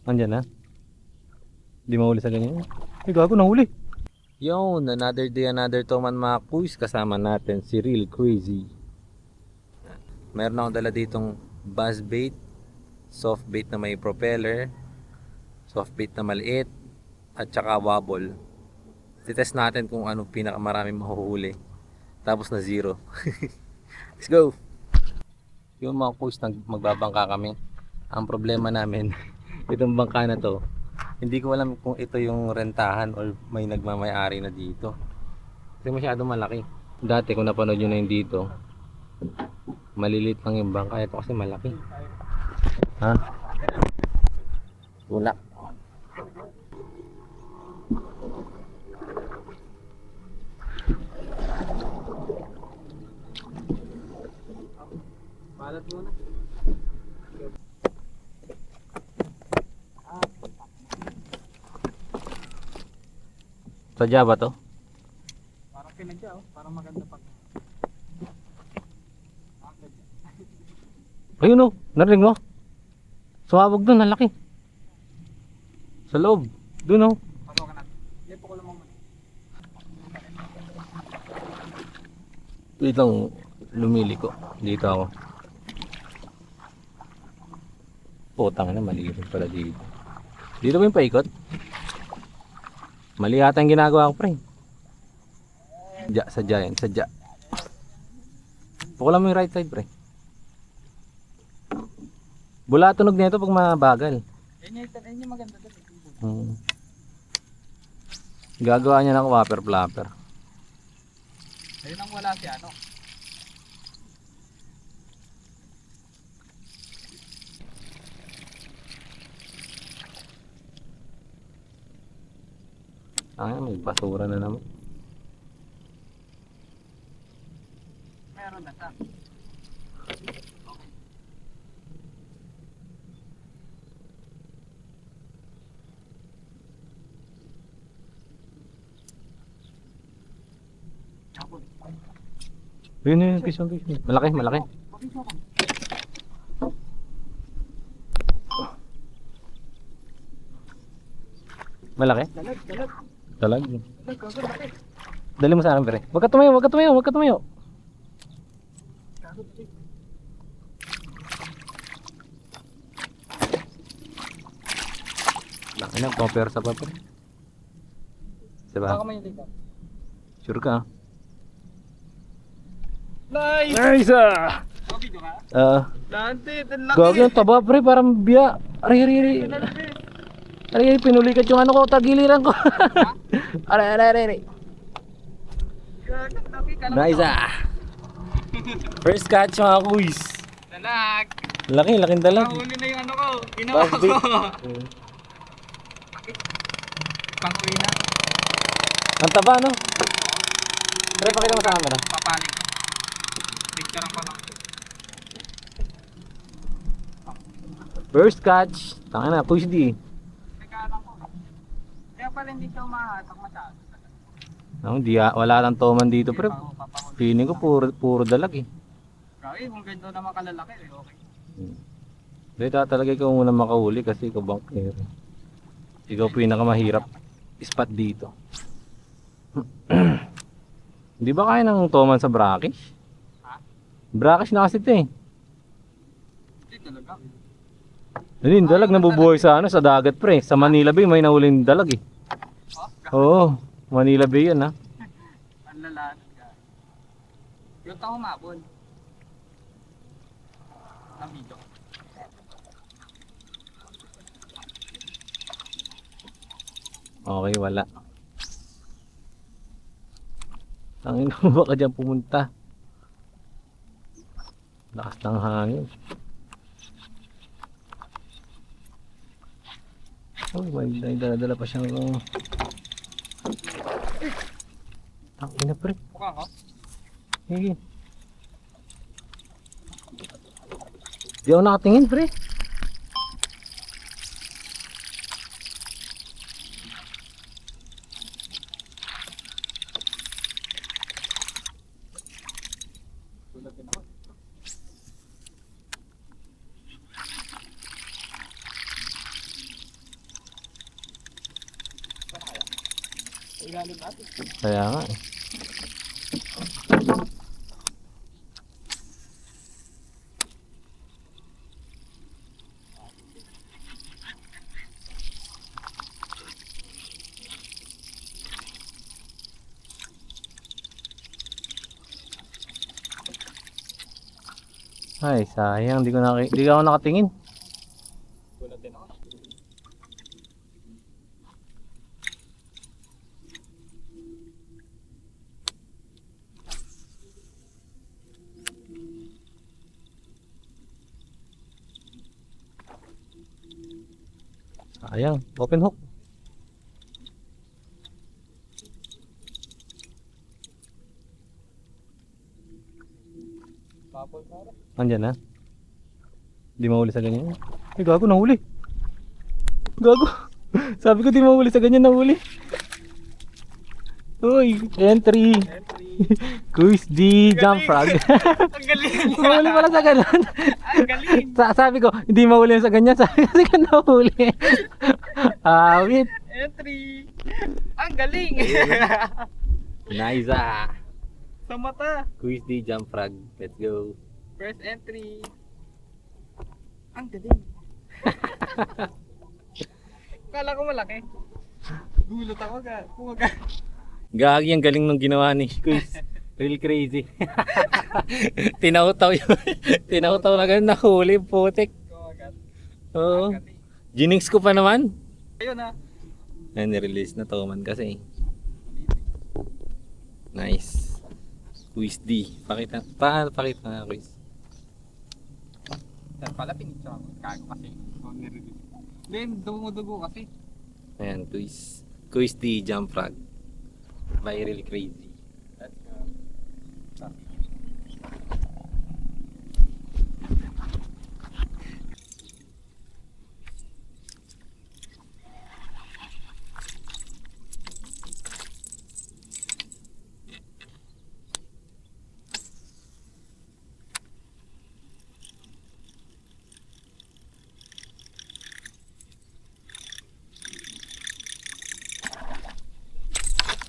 Andyan na. Hindi mahuli sa ganyan. Ay, gago, nahuli. Yun, another day, another Toman mga kuys. Kasama natin si Real Crazy. Meron akong dala ditong buzz bait, soft bait na may propeller, soft bait na maliit, at saka wobble. Titest natin kung anong pinakamaraming mahuhuli. Tapos na zero. Let's go! Yung mga kuys, magbabangka kami. Ang problema namin, itong bangka na to, hindi ko alam kung ito yung rentahan or may nagmamay-ari na dito. Kasi masyado malaki. Dati kung napanood nyo na yung dito, malilit lang yung bangka. Ito kasi malaki. Ha? Wala. Balat muna. Sadya ba to? Parang pinagya, oh. Parang maganda pag... Ayun oh, narinig mo? Sumabog dun, ang laki. Sa loob, dun oh. Pasokan natin. Hindi po ko lamang muna. Wait lang, lumili ko. Dito ako. Putang na, mali rin pala dito. Dito ba yung paikot? Mali yata yung ginagawa ko, pre. Sadya yan, sadya. Pukulan mo yung right side, pre. Bula tunog nito pag mabagal. Yan yung maganda doon. Gagawa niya ng whopper flapper. Ayun ang wala si ano. Ay, may basura na naman. Meron na ta. Yun, kisong. Malaki, malaki. Malaki? Dalag. Talag. Dalag. Dali mo sa akin, pre. Huwag ka tumayo, huwag ka tumayo, huwag ka tumayo. Laki na, compare sa pa, pre. Diba? Baka may ligaw. Sure ka? Nice! Nice ah! Video ka? Dante, ang laki. Gagi yung taba, pre, parang biya. Ari. Ari, pinulikat yung ano ko, tagiliran ko. Ari. Laki ka lang. Nice ah! First catch mga kuys. Dalag. Laking dalag. Nahuli na yung ano ko. Ginawa ko. Pang-uwi na. Ang taba, no? Pre, pakita mo sa camera. Papaling ko. Picture ko lang. First catch. Tanga na, push D. Nagkaalam ko. Kaya pala hindi ka umahatak masyado. No, wala lang toman dito, pre. Feeling ko puro dalag eh. Grabe, kung ganito naman kalalaki, okay. Dito talaga ikaw muna makahuli kasi ikaw banker. Ikaw pinakamahirap spot dito. Hindi ba kaya ng toman sa brackish? Ha? Brackish na kasi ito eh. Hindi talaga. Ayun, dalag nabubuhay sa sa dagat, pre. Sa Manila Bay may nahuling dalag eh. Oo, Manila Bay yan ha. Ang lalanat ka. Yung tao humabol. Nabito. Okay, wala. Tangin mo baka dyan pumunta. Lakas ng hangin. Oh, may dala pa siyang tangin na, pre. Mukha ko? Sige. Di ako nakatingin, pre. ilalim natin. Kaya nga eh. Ay, sayang. Di ako nakatingin. Gulat din ako. Sayang. Open hook. Kapol para. Andyan na. Di mahuli sa ganyan. Ay, gago, nahuli. Gago. Sabi ko di mahuli sa ganyan, nahuli. Uy, entry. Kuis D jump frog. Ang galing! Mahuli pala sa ganun. Ang galing! Sabi ko, hindi mahuli sa ganyan. Sabi ko, nahuli. Awit. Entry! Ang galing! Nice ah. Sa mata! Kuis D jump frog. Let's go. First entry! Ang galing! Kala ko malaki. Gulot ako pumaga. Gagi, ang galing nung ginawa ni Kuis. Real crazy. Tinautaw yun. Tinautaw na ganun, nahuli, putik. Kumagat. Oo. Jinx ko pa naman. Ayun ha. Ay, nirelease na to man kasi. Nice. Quiz D. Pakita na quiz. Saan pala pinicture ako? Kago kasi. Kung nirelease. Then, dumudugo kasi. Ayan, quiz. Quiz D jump frog. By Real Crazy. Let's go.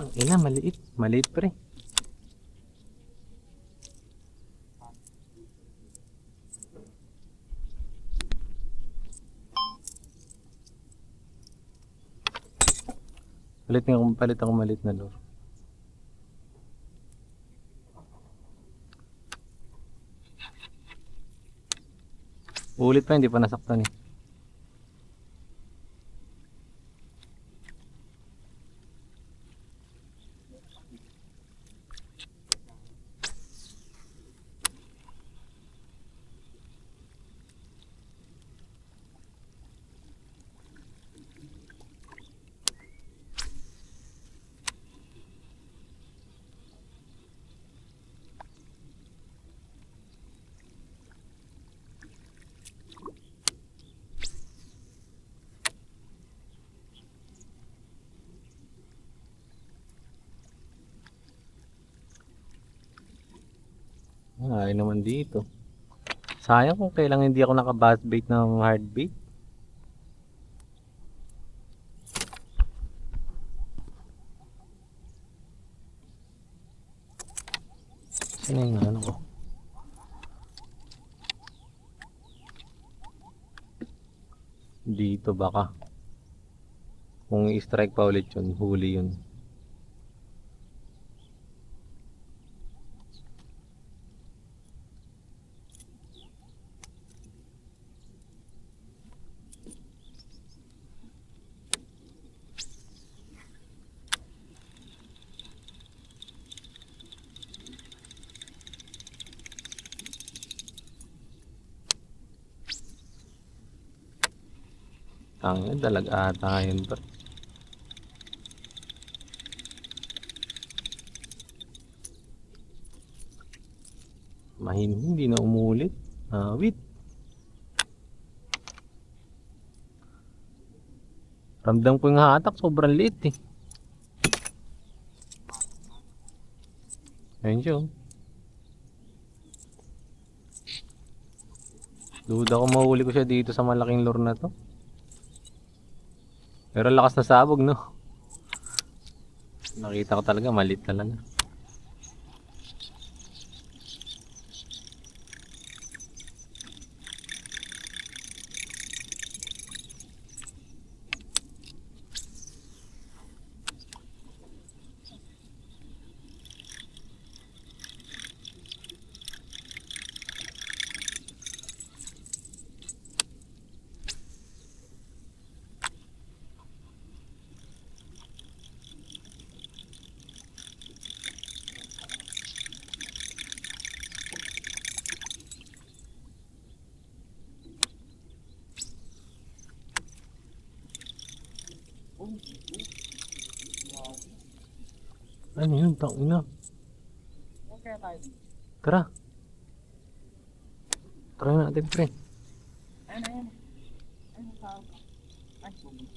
Ang ina, maliit. Maliit pre. Palit ako maliit na lure. Ulit pa, hindi pa nasaktan eh. Ay naman dito. Sayang kung kailang hindi ako naka-bass bait ng hard bait. Sino yung ano ko? Dito baka. Kung i-strike pa ulit yun, huli yun. Ang dalag ata yun ba? Hindi na umulit. Wait. Ramdam ko yung hatak, sobrang liit eh. Ayun siya. Duda ko mahuli ko siya dito sa malaking lure na to. Pero lakas na sabog, no? Nakita ko talaga, maliit talaga. Ano yun? Tangina. Okay tayo. Tara. Try natin, pre. Ayun, ayun. Ayun, tao. Ay, bumili.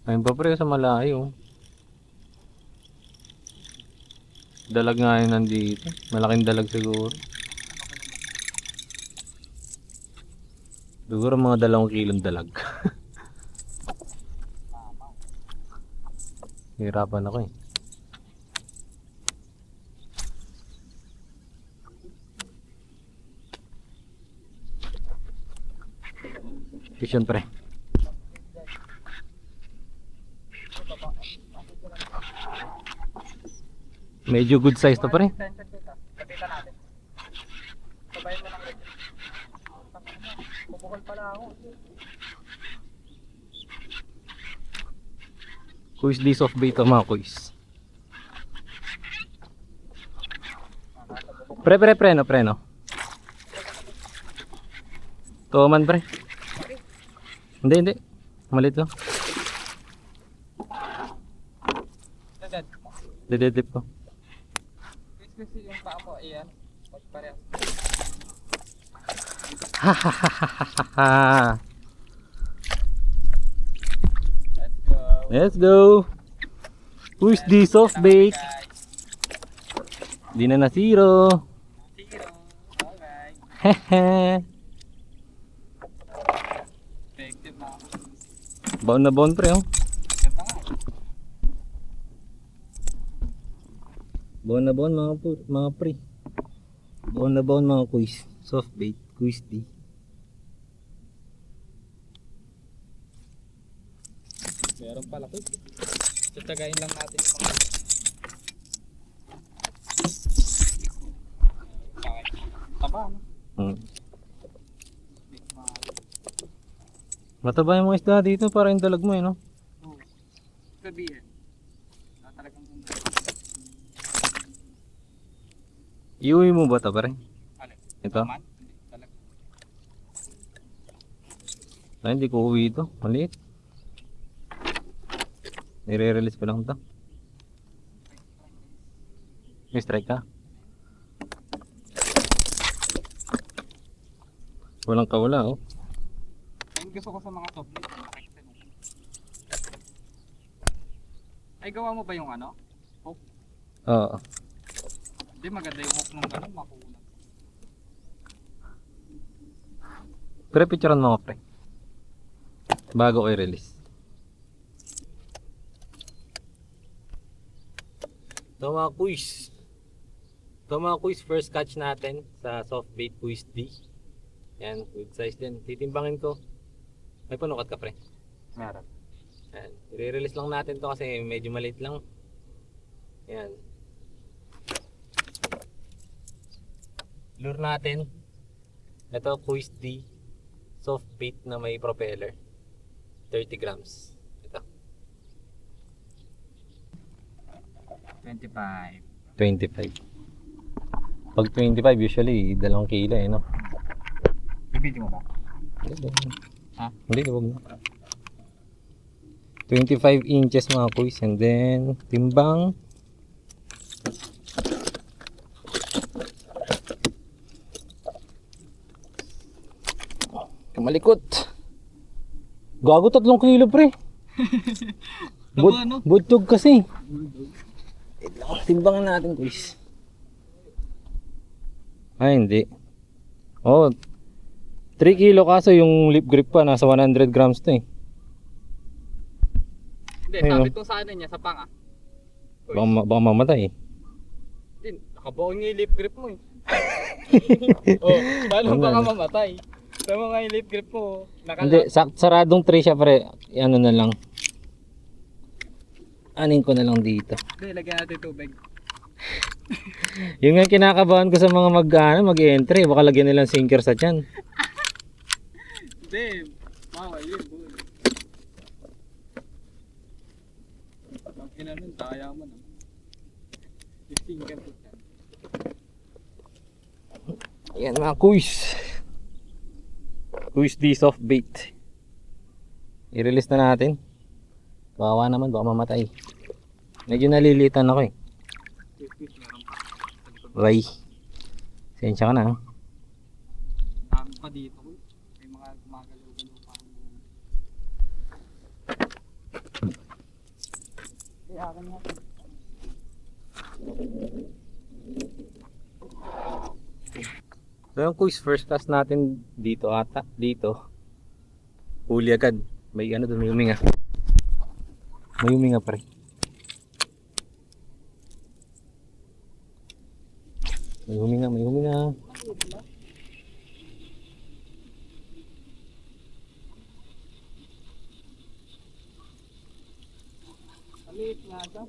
Ayun pa, pre, sa malayo. Dalag nga yun nandito. Malaking dalag siguro. Siguro mga 2 kilong dalag. Hirapan ako eh. Vision, pre. Medyo good size to, pre. Extension dito. Kapitan natin. Sabayin mo ng red. Bumukol pala ako. Kuis di soft bait to, mga kuis. Pre, no. Tuman, pre. Hindi. Malit lang. Dead. Dededip ko. Kasi yung paa mo, ayan. Parehas. Hahaha. Let's go. Let's go. Who's the soft bait? Di na zero. Zero. Alright. Hehe. Effective na ako. Baon na baon, pre, oh. Ganda nga. Baon na baon, mga pre. Baon na baon, mga kuis. Soft bait, kuis di. Meron pala ko. Tatagayin lang natin yung mga taba, no? Mataba yung mga isda dito, para yung dalag mo, no? Oo. Sabihin. Talagang Iuwi mo ba ito, pare? ano? Ito? Naman? Hindi, talaga. Ay, hindi ko uwi ito. Maliit. Nire-release ko lang ito. May strike ka? Walang kawala, oh. Ang gusto ko sa mga soft drinks, nakikita mo. Ay, gawa mo ba yung ano? Oo. Hindi, maganda yung hook nung gano'n, makulang. Pre, picturean mo ako, pre. Bago ko i-release. Ito mga kuis. Ito mga kuis, first catch natin sa soft bait kuis D. Yan, good size din. Titimbangin ko. May panukat ka, pre. Meron. Yan. I-release lang natin to kasi medyo maliit lang. Yan. Lure natin. Ito, Kuis D. Soft bait na may propeller. 30 grams. Ito. 25. 25. Pag 25, usually 2 kilo eh, no? Bibili mo ba? Ha? Hindi, huwag na. 25 inches mga kuis. And then, timbang. Kamalikot. Gago 3 kilo, pre. Ano? Butog kasi. Timbangan natin, kuis. Ay, hindi. Oh, 3 kilo kaso yung lip grip pa, nasa 100 grams to eh. Hindi, Ayun, sabi oh. tong sa ano niya, sa panga. Baka mamatay eh. Hindi, nakabaon nga yung lip grip mo eh. Oh, paano Wala baka na. mamatay? Sa mga yung lip grip mo, Hindi, saradong tray siya pre. Ano na lang. Anin ko na lang dito. Hindi, lagyan natin tubig. Yung nga kinakabahan ko sa mga mag-entry, baka lagyan nilang sinker sa tiyan. Hindi, bawal yun, boy. Pag kinanon, kaya mo naman. Testing ka po siya. Ayan mga kuys. Kuys D soft bait. I-release na natin. Kawawa naman, baka mamatay. Medyo nalilitan ako eh. Fish, meron pa. Bye. Sensya ka na ha. Dami pa dito, boy. May mga gumagalaw-galaw pa. Kaya akin natin. So yung kuys, first cast natin dito ata. Dito. Huli agad. May ano doon, may huminga. May huminga pre. May huminga, may huminga. Maliit nga ito.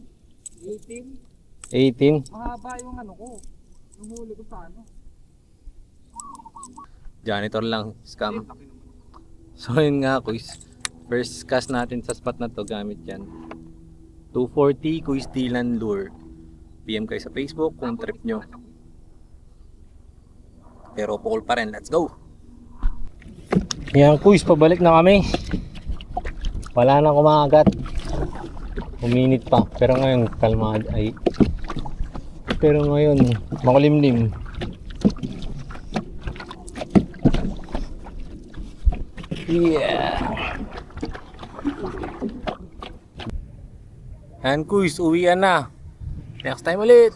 18. 18. Mahaba yung ano ko. Yung huli ko sa ano. Janitor lang, scam. Laki naman. So yun nga kuys. First cast natin sa spot na to gamit yan. 240 Kuys Dylan Lure. PM kayo sa Facebook kung trip nyo. Pero pole pa rin, let's go! Yan kuys, pabalik na kami. Wala na kumagat. Uminit pa, pero ngayon kalmad ay. Pero ngayon makulimlim. Yeah. And kuys, uwian na. Next time ulit.